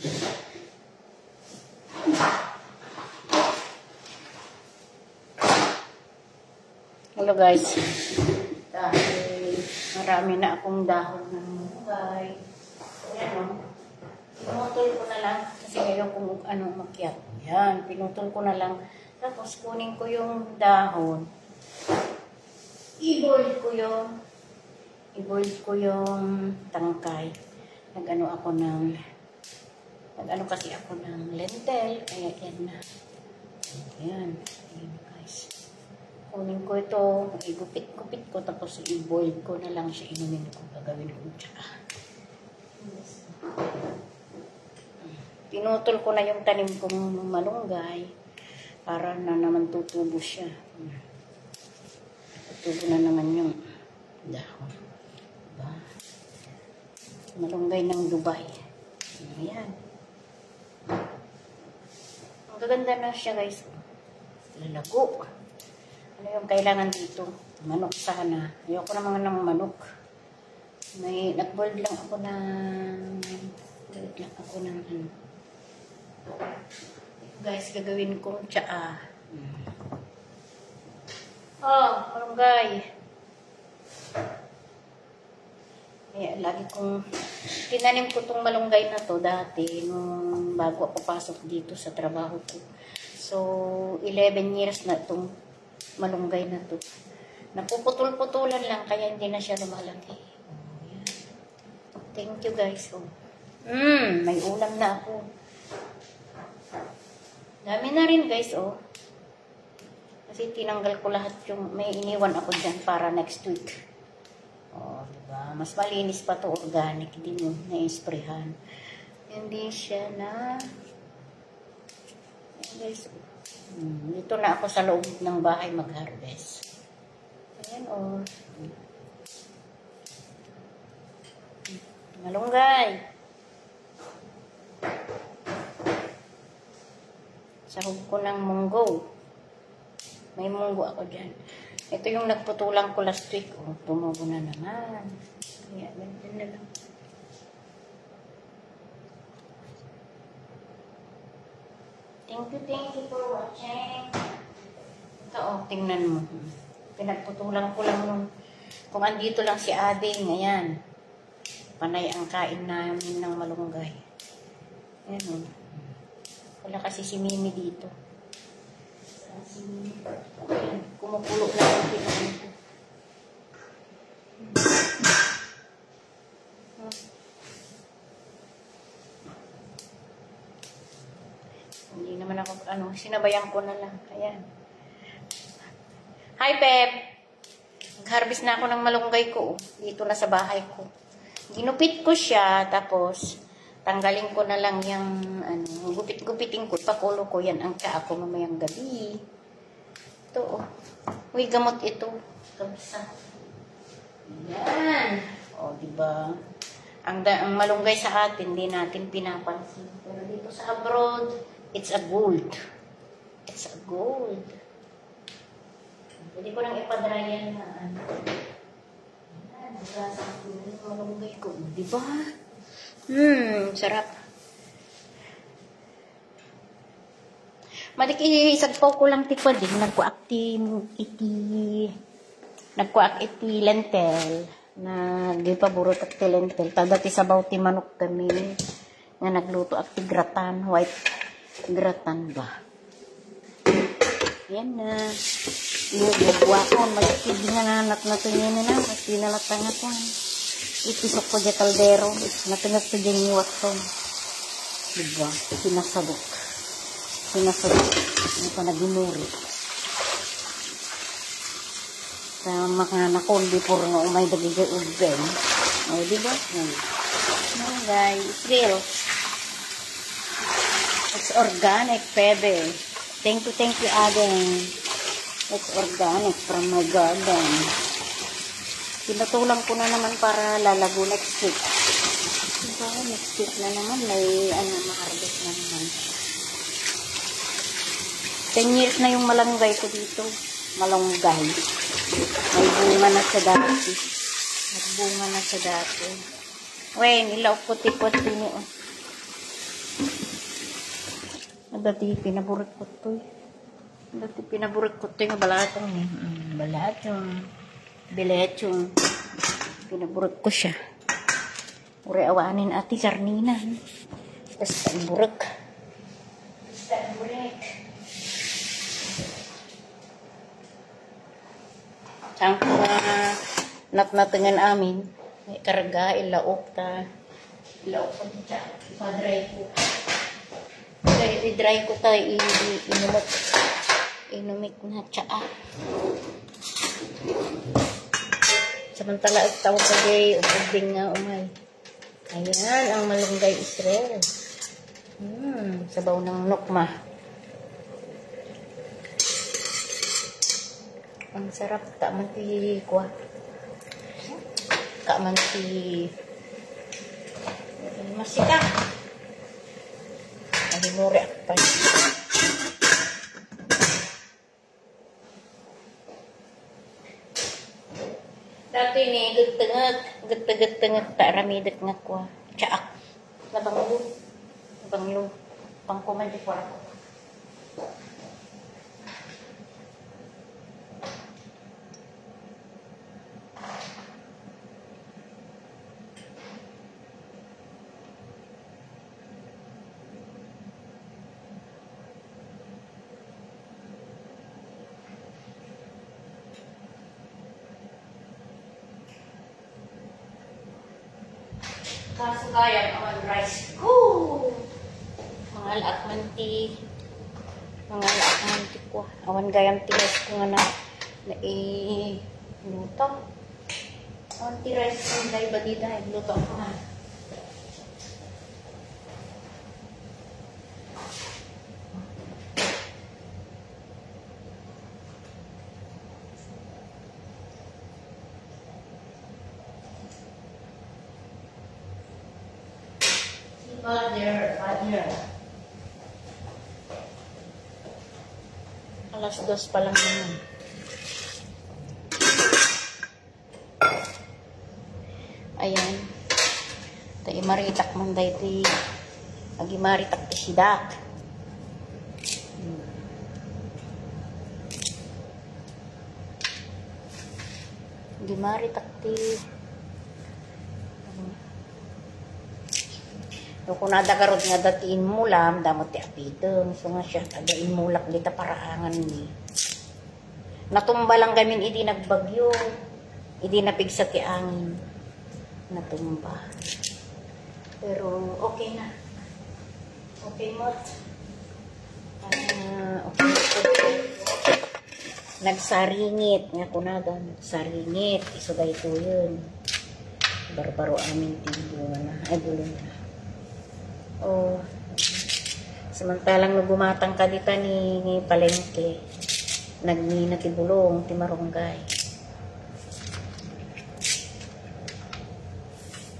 Hello guys. Dahil marami na akong dahon ng malunggay. Ayan o. Pinutol ko na lang. Kasi ngayon kung ano umakyat. Ayan. Pinutol ko na lang. Tapos kunin ko yung dahon. I-boil ko yung tangkay. Nag-ano kasi ako ng lentil. Kaya yan na. Ayan. Ayan guys. Kunin ko ito. Igupit-gupit ko. Tapos i-boil ko na lang siya. Inumin ko. Gagawin ko tsaka. Pinutol ko na yung tanim kong malunggay. Para na naman tutubo siya. Tutubo na naman yung dahon. Diba? Malunggay ng Dubai. Ayan. Ang gaganda na siya guys. Lalago. Ano yung kailangan dito? Manok sana. Ayoko naman ng manok. May nag-boiled lang ako ng ano. Guys, gagawin kong tsaa. Oh, malunggay. Kaya lagi kong tinanim ko tong malunggay na to dati nung bago ako pasok dito sa trabaho ko. So, 11 years na itong malunggay na to. Napuputol-putulan lang kaya hindi na siya lumalaki. Oh, yan. Thank you guys. Oh. May ulam na ako. Dami na rin guys, oh. Kasi tinanggal ko lahat yung may iniwan ako dyan para next week. Oh, diba? Mas malinis pa to organic. Hindi mo na-isprehan. Hindi siya na... Ayan guys, oh. Dito na ako sa loob ng bahay mag-harvest. Ayan, oh. Malunggay. Sahog ko ng munggo. May munggo ako dyan. Ito yung nagputulang ko last week. Oh, tumubo na naman. Kaya, ganyan na lang. Thank you for watching. Ito, oh, tingnan mo. Pinagputulang ko lang nung kung andito lang si Ading. Ayan. Panay ang kain namin ng malunggay. Ayan, oh. Wala kasi si Mimi dito. Si Mimi. Kumukulo na yung pinag ko. Hindi naman ako, sinabayan ko na lang. Ayan. Hi, Pep! Nag-harvest na ako ng malunggay ko. Dito na sa bahay ko. Ginupit ko siya, tapos tanggalin ko na lang yung gupit-gupitin ko, pakulo ko yan ang ako mamayang gabi. Ito, oh. Uy, gamot ito. Kamsa. Yan. O, diba? Ang malunggay sa atin, hindi natin pinapansin. Pero dito sa abroad, it's a gold. It's a gold. Pwede ko nang ipadrayan na Yan. Malunggay ko. Diba? Sarap. Malik isagpaw ko lang tikwa din. Nagkuak iti lentil. Di paborot at ti lentil. Tadati sabaw ti manok kami. Nga nagluto at ti gratan. White gratan ba? Yan na. Nagwakon. Magkakid nga nanak na ito nyo na. Kasi nalatanga ko. Ipisok ko dyan kaldero. Natingat ko dyan yung waton. Diba? Sinasabok. Ano pa naginuri. Sa mga nakundi puro nga umay dagigay uben. O, diba? No, guys. Real. It's organic, Pebe. Thank you, Adeng. It's organic from my garden. Pinatulang ko na naman para lalago next week. Diba? Next week na naman. May ma-harvest na naman. 10 years na yung malunggay ko dito. Malunggay. May bunga na sa dati. Nagbunga na sa dati. Uy, nilaw puti-puti niyo. dati pinaburit ko to. Dati pinaburit ko to yung balatong eh. Balatong. Bilechong. Pinaburit ko siya. Uri awanin ati karnina. Basta ang burik. Basta ang burik. Saan ko natnatangan amin. May karga, ilaok ta. Ilaok pa dito. Ipadry ko. I-dry ko tayo. Inumik na tsaa. Samantala at tawag kagay. Ubing nga umay. Ayan, ang malunggay Israel. Sabaw ng nukma. Ang sarap. Kaman ti kuha. Kaman ti masika. Alimore akpan. Dati ni gutengak tak ramidet nga kuha. Tsaak. Nabanglo. Pangkuman di kuha ko. Kasugayang awan rice. Mga laak manti ko. Awan gayang ti rice ko nga na luto. Awan ti rice ko nga ibadida. Luto ko nga. Father. Alas 2 pa lang naman. Ayan. Tayo maritak man dahi iti. Agi maritak ti sidak. Agi maritak ti no, kung nadagarod nga datiin mulam, damot ti apitong. So nga siya, tagain mulak dita paraangan ni. Natumba lang gamin, idi nagbagyo. Idi napigsa ti angin. Natumba. Pero, okay na. Okay, mot. Okay. Nagsaringit. Nga kunada, nagsaringit. Isugay ko yun. Barbaro amin tibungan na. Ay, bulong na. Samantalang nagumatang ka dita ni palengke, nagmina ti bulong, ti marunggay.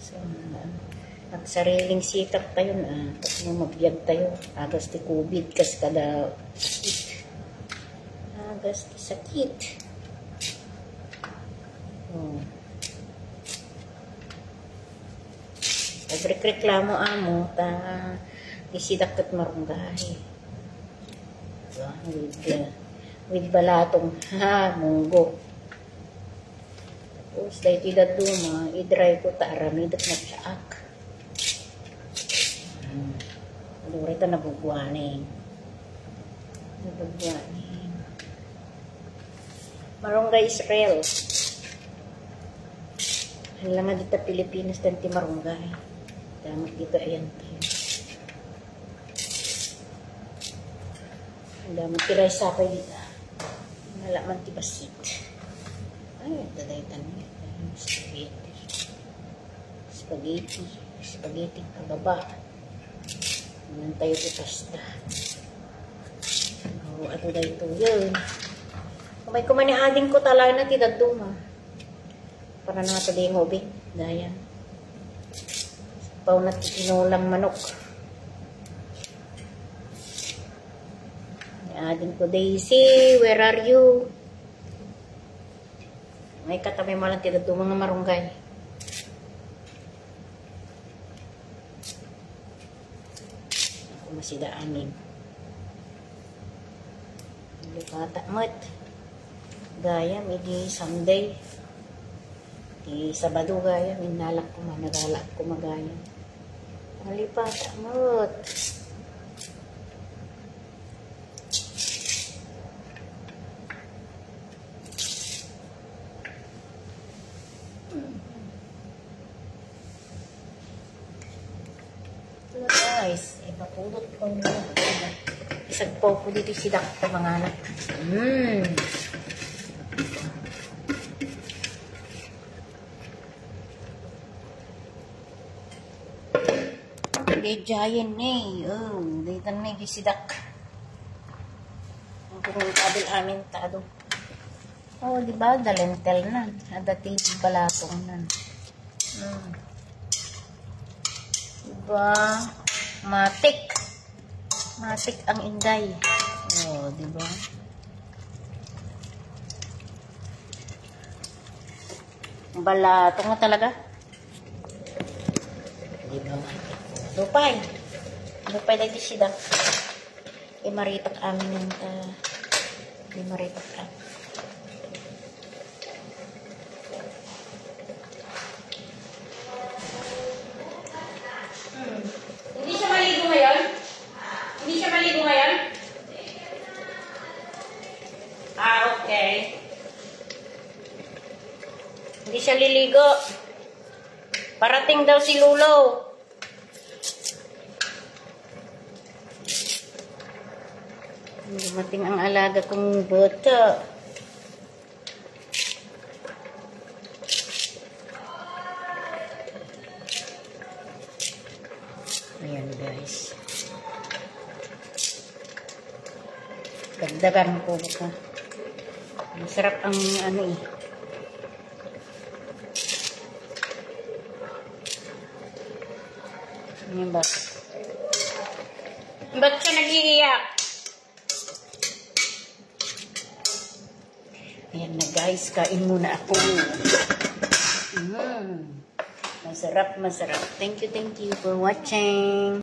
So, nagsariling sikap tayo na, tapos mabiyag tayo, agas ti COVID, kas kada sakit. Agas ti sakit. Nagreklamo amo ta isidak kat marunggay. With balatong munggo. Tapos dahil tidaduma, i-dry ko ta aramidak na tsaak. Dura ito nabugwaning. Marunggay Israel. Halang nga dito Pilipinas dan ti marunggay. Damat dito, ayan tayo. Damat ti rice sapay dito. Nalaman ti basit. Ay, dadaytan niya. Spaghetti kababa. Naman tayo ti pasta. Ato dito yun. Kamay kumaniading ko talaga na ti daduma. Para na ito di ngobik. Daya. Paunat tinulang manok. Adin ko, Daisy, where are you? May katamay mo lang tida mga marunggay. Ako masidaanin. Lipata mo't. Gaya, midi Sunday. Di Sabado gaya, minalak ko man, nagalak ko magaya. Lipata mo't. Guys, ipapulot ko nyo. Isagpo ko dito si Dr. mga anak. Hindi giant eh. Oh, dito na yung si Dr. Ang kumitabil amin tado. Oh, diba? Dalentel na. Adati balatong na. Diba? Matik. Matik ang inday. Oh, diba? Balatong na talaga. Diba? Lupay. Lupay lagi siya. Imaritak amin yung imaritak amin. Hindi siya maligo ngayon? Hindi siya maligo ngayon? Okay. Hindi siya liligo. Parating daw si Lulo. Dumating ang alaga kong bata. Ayan guys. Dagdagan ko baka. Masarap ang ano eh. Ayan ba? Ba't siya nag-iiyak? Ayan na guys, kain muna ako. Masarap, masarap. Thank you for watching.